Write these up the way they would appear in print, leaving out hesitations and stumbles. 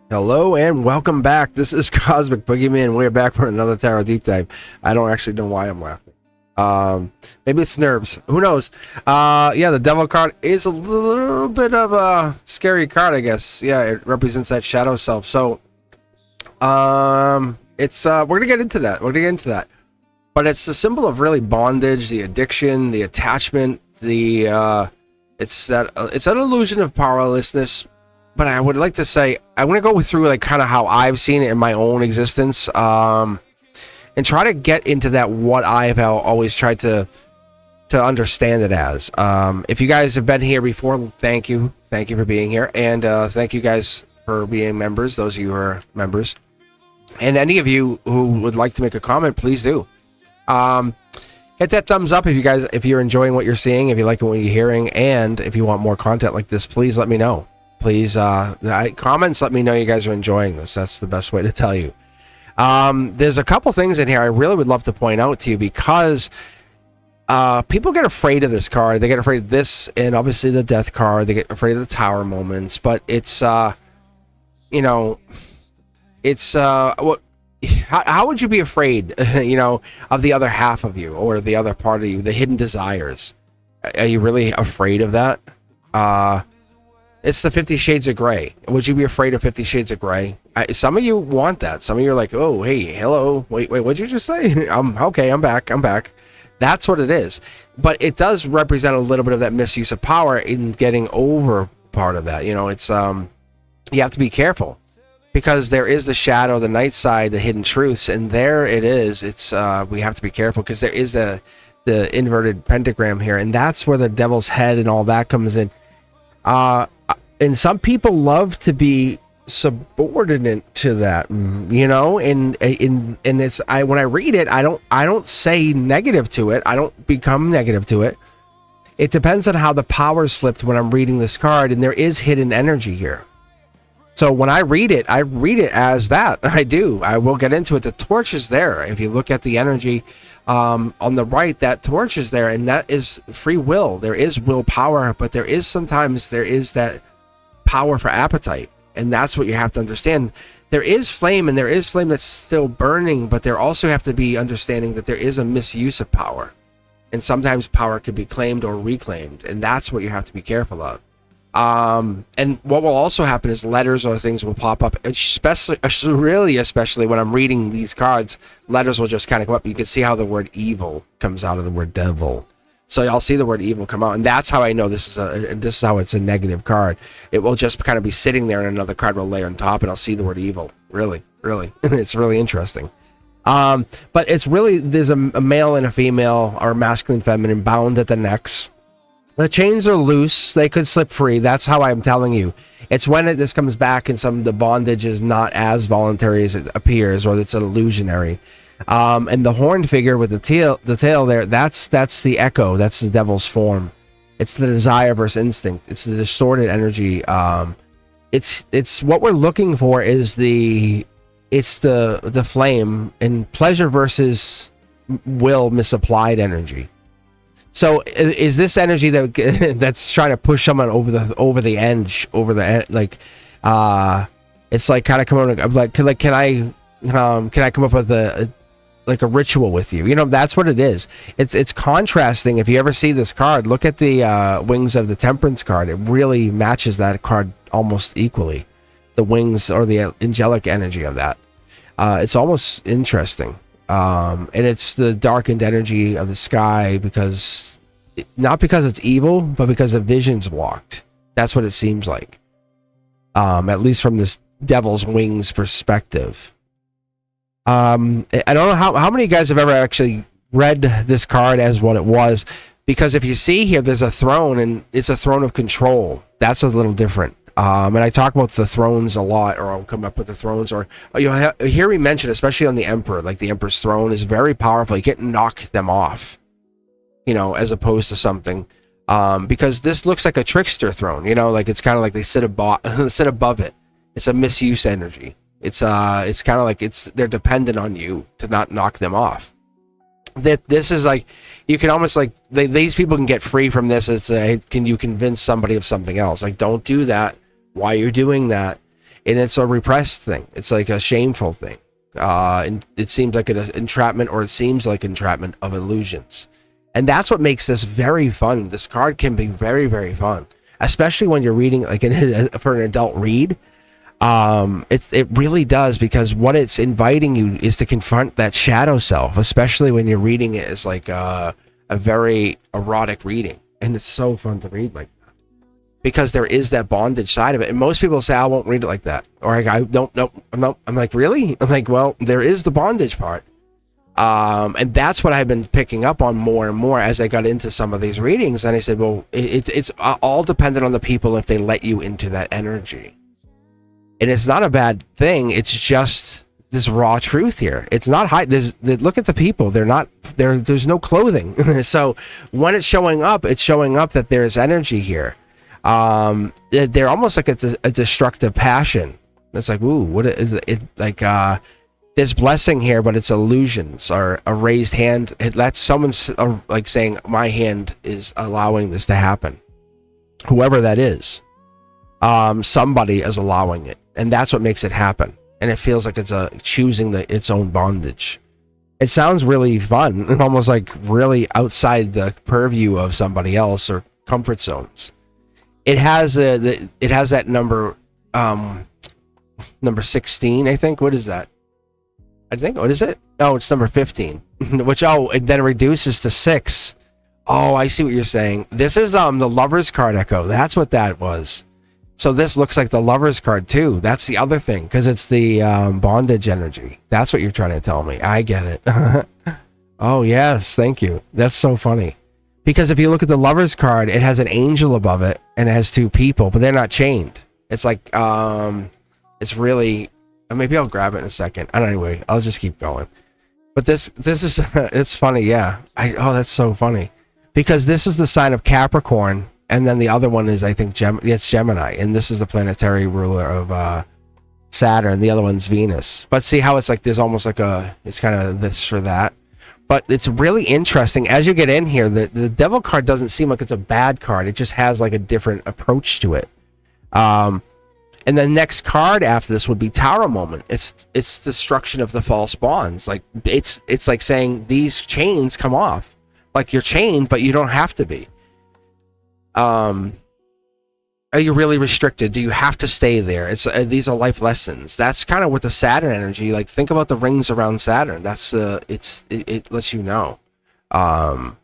Hello and welcome back. This is Cosmic Boogeyman. We're back for another tarot deep dive. I don't actually know why I'm laughing. Maybe it's nerves. Who knows? Yeah, the Devil card is a little bit of a scary card, I guess. Yeah, it represents that shadow self. So, it's we're gonna get into that. But it's the symbol of really bondage, the addiction, the attachment. It's an illusion of powerlessness. But I would like to say, I want to go through like kind of how I've seen it in my own existence, and try to get into that what I've always tried to understand it as. If you guys have been here before, thank you for being here, and thank you guys for being members. Those of you who are members, and any of you who would like to make a comment, please do. Hit that thumbs up if you're enjoying what you're seeing, if you like what you're hearing, and if you want more content like this, please let me know. Please, comments, let me know you guys are enjoying this. That's the best way to tell you. There's a couple things in here I really would love to point out to you, because people get afraid of this card. They get afraid of this, and obviously the death card. They get afraid of the tower moments. But it's, how would you be afraid, of the other half of you, or the other part of you, the hidden desires? Are you really afraid of that? It's the 50 Shades of Grey. Would you be afraid of 50 Shades of Grey? Some of you want that. Some of you are like, oh, hey, hello. Wait, what'd you just say? Okay, I'm back. That's what it is. But it does represent a little bit of that misuse of power in getting over part of that. It's, you have to be careful, because there is the shadow, the night side, the hidden truths, and there it is. It's, we have to be careful, because there is the inverted pentagram here, and that's where the devil's head and all that comes in. And some people love to be subordinate to that, and it's, when I read it, I don't say negative to it. I don't become negative to it. It depends on how the power's flipped when I'm reading this card, and there is hidden energy here. So when I read it as that. I do. I will get into it. The torch is there. If you look at the energy on the right, that torch is there, and that is free will. There is willpower, but sometimes there is that power for appetite, and that's what you have to understand. There is flame, and there is flame that's still burning, but there also have to be understanding that there is a misuse of power, and sometimes power can be claimed or reclaimed, and that's what you have to be careful of. And what will also happen is letters or things will pop up, especially when I'm reading these cards. Letters will just kind of come up. You can see how the word evil comes out of the word devil. So y'all see the word evil come out, and that's how I know this is how it's a negative card. It will just kind of be sitting there, and another card will lay on top, and I'll see the word evil. Really, it's really interesting. But it's really, there's a male and a female, or masculine, feminine, bound at the necks. The chains are loose; they could slip free. That's how I'm telling you. It's when this comes back, and the bondage is not as voluntary as it appears, or it's an illusionary. And the horned figure with the tail there, that's the echo. That's the devil's form. It's the desire versus instinct. It's the distorted energy. It's what we're looking for is the flame, and pleasure versus will, misapplied energy. So is this energy that's trying to push someone over the edge, like it's like kind of coming like can I come up with a ritual with you? That's what it is. It's contrasting. If you ever see this card, look at the wings of the Temperance card. It really matches that card almost equally. The wings, or the angelic energy of that. It's almost interesting. And it's the darkened energy of the sky, not because it's evil, but because the vision's blocked. That's what it seems like. At least from this devil's wings perspective. I don't know how many of you guys have ever actually read this card as what it was, because if you see here, there's a throne, and it's a throne of control. That's a little different. And I talk about the thrones a lot, or I'll come up with the thrones, or you'll hear me mention, especially on the Emperor, like the Emperor's throne is very powerful. You can't knock them off, as opposed to something, because this looks like a trickster throne, like it's kind of like they sit above it. It's a misuse energy. It's kind of like they're dependent on you to not knock them off. that this is like, you can almost like, these people can get free from this. It's can you convince somebody of something else? Like, don't do that. Why you're doing that? And it's a repressed thing. It's like a shameful thing. And it seems like an entrapment, or it seems like entrapment of illusions. And that's what makes this very fun. This card can be very, very fun, especially when you're reading like for an adult read. It really does, because what it's inviting you is to confront that shadow self, especially when you're reading it as like a very erotic reading. And it's so fun to read like that, because there is that bondage side of it. And most people say, I won't read it like that. Or I don't know. I'm like, really? I'm like, well, there is the bondage part. And that's what I've been picking up on more and more as I got into some of these readings. And I said, well, it's all dependent on the people, if they let you into that energy. And it's not a bad thing. It's just this raw truth here. It's not high. Look at the people. They're not there. There's no clothing. So when it's showing up that there's energy here. They're almost like it's a destructive passion. It's like, ooh, what is it? Like, there's blessing here, but it's illusions, or a raised hand. That's someone's like saying, my hand is allowing this to happen. Whoever that is, somebody is allowing it. And that's what makes it happen. And it feels like it's choosing its own bondage. It sounds really fun, and almost like really outside the purview of somebody else, or comfort zones. It has that number 16, I think. What is that? What is it? Oh, it's number 15. Which it then reduces to 6. Oh, I see what you're saying. This is the Lover's card echo. That's what that was. So this looks like the Lover's card too. That's the other thing, because it's the bondage energy. That's what you're trying to tell me. I get it. Oh, yes. Thank you. That's so funny. Because if you look at the Lover's card, it has an angel above it, and it has 2 people, but they're not chained. It's like, it's really, maybe I'll grab it in a second. Anyway, I'll just keep going. But this is, it's funny. Yeah. That's so funny, because this is the sign of Capricorn. And then the other one is, I think, it's Gemini. And this is the planetary ruler of Saturn. The other one's Venus. But see how it's like, there's almost like it's kind of this for that. But it's really interesting. As you get in here, the Devil card doesn't seem like it's a bad card. It just has like a different approach to it. And the next card after this would be Tower Moment. It's destruction of the false bonds. Like it's like saying, these chains come off. Like, you're chained, but you don't have to be. Are you really restricted? Do you have to stay there? It's these are life lessons. That's kind of what the Saturn energy, like, think about the rings around Saturn. That's it lets you know. And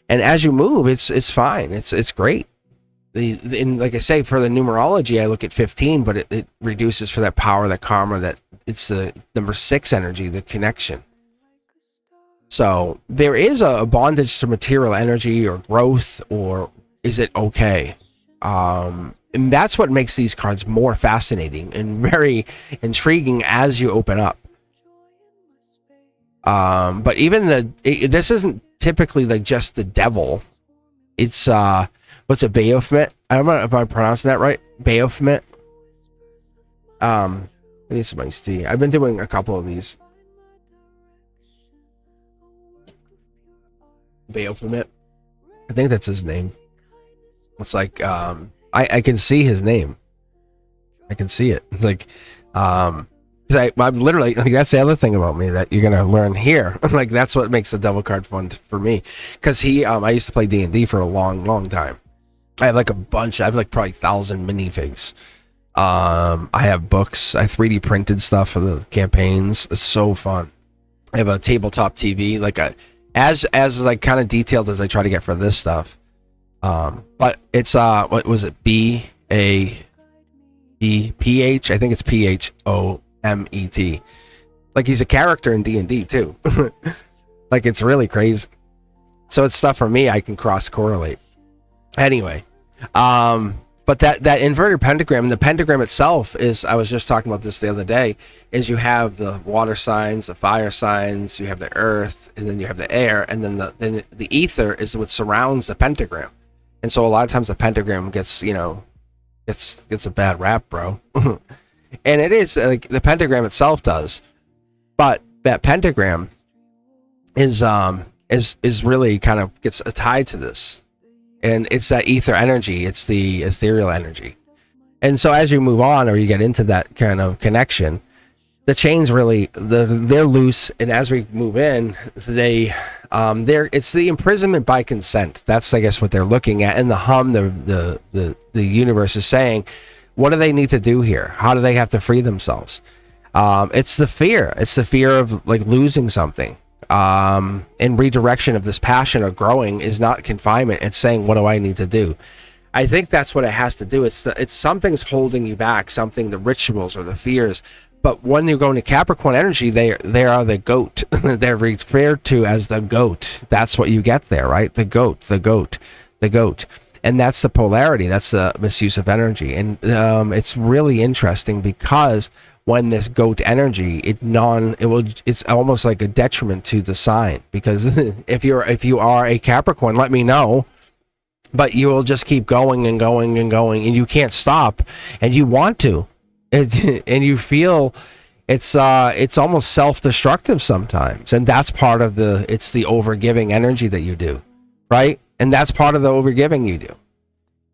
as you move, it's fine. It's great. And like I say, for the numerology, I look at 15, but it reduces for that power, that karma, that it's the number 6 energy, the connection. So there is a bondage to material energy or growth, or is it okay? And that's what makes these cards more fascinating and very intriguing as you open up. But even this isn't typically like just the devil. It's what's it, Baphomet? I don't know if I'm pronouncing that right. Baphomet. I need some iced tea. I've been doing a couple of these. Baphomet. I think that's his name. It's like I can see his name. I can see it. It's like I'm literally, like, that's the other thing about me that you're gonna learn here. Like, that's what makes the devil card fun for me, because I used to play D&D for a long time. I have like a bunch. I have like probably 1,000 minifigs. I have books. I 3D printed stuff for the campaigns. It's so fun. I have a tabletop TV, like as like kind of detailed as I try to get for this stuff. But it's what was it? BAEPH? I think it's PHOMET. Like, he's a character in D&D too. Like, it's really crazy. So it's stuff for me I can cross correlate. Anyway, but that inverted pentagram, and the pentagram itself is, I was just talking about this the other day, is you have the water signs, the fire signs, you have the earth, and then you have the air, and then the ether is what surrounds the pentagram. And so a lot of times the pentagram gets a bad rap, bro. And it is, like, the pentagram itself does. But that pentagram is is really kind of gets tied to this, and it's that ether energy. It's the ethereal energy. And so as you move on, or you get into that kind of connection, the chains really they're loose, and as we move in, it's the imprisonment by consent. That's, I guess, what they're looking at. And the hum, the universe is saying, what do they need to do here? How do they have to free themselves? It's the fear. It's the fear of like losing something. And redirection of this passion or growing is not confinement. It's saying, what do I need to do? I think that's what it has to do. It's something's holding you back, something, the rituals or the fears. But when you go into Capricorn energy, they are the goat. They're referred to as the goat. That's what you get there, right? The goat, the goat, the goat. And that's the polarity. That's the misuse of energy. And it's really interesting because when this goat energy, it's almost like a detriment to the sign. Because if you are a Capricorn, let me know. But you will just keep going and going and going, and you can't stop, and you want to. And you feel it's almost self-destructive sometimes, and that's part of it's the overgiving energy that you do, right? And that's part of the overgiving you do,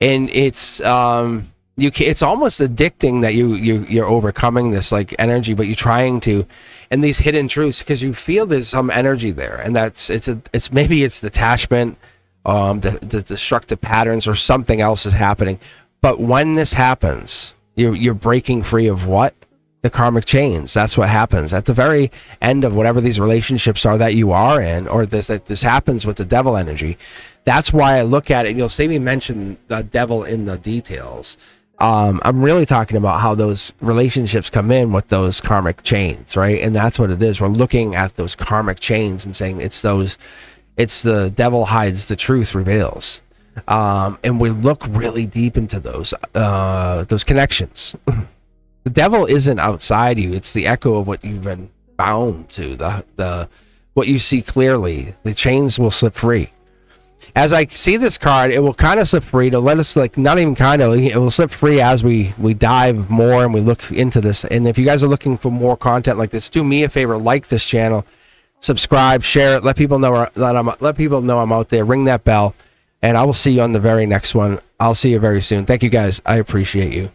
and it's almost addicting that you're overcoming this like energy, but you're trying to, and these hidden truths, because you feel there's some energy there, and maybe it's detachment, the destructive patterns, or something else is happening. But when this happens, you're breaking free of what? The karmic chains. That's what happens at the very end of whatever these relationships are that you are in, or this happens with the devil energy. That's why I look at it, and you'll see me mention the devil in the details. I'm really talking about how those relationships come in with those karmic chains, right? And that's what it is. We're looking at those karmic chains and saying it's the devil hides, the truth reveals. And we look really deep into those connections. The devil isn't outside you. It's the echo of what you've been bound to, the what you see clearly. The chains will slip free. As I see this card, it will kind of slip free to let us, like, not even kind of, it will slip free as we dive more and we look into this. And if you guys are looking for more content like this, do me a favor, like this channel, subscribe, share it, let people know I'm out there, ring that bell, and I will see you on the very next one. I'll see you very soon. Thank you guys. I appreciate you.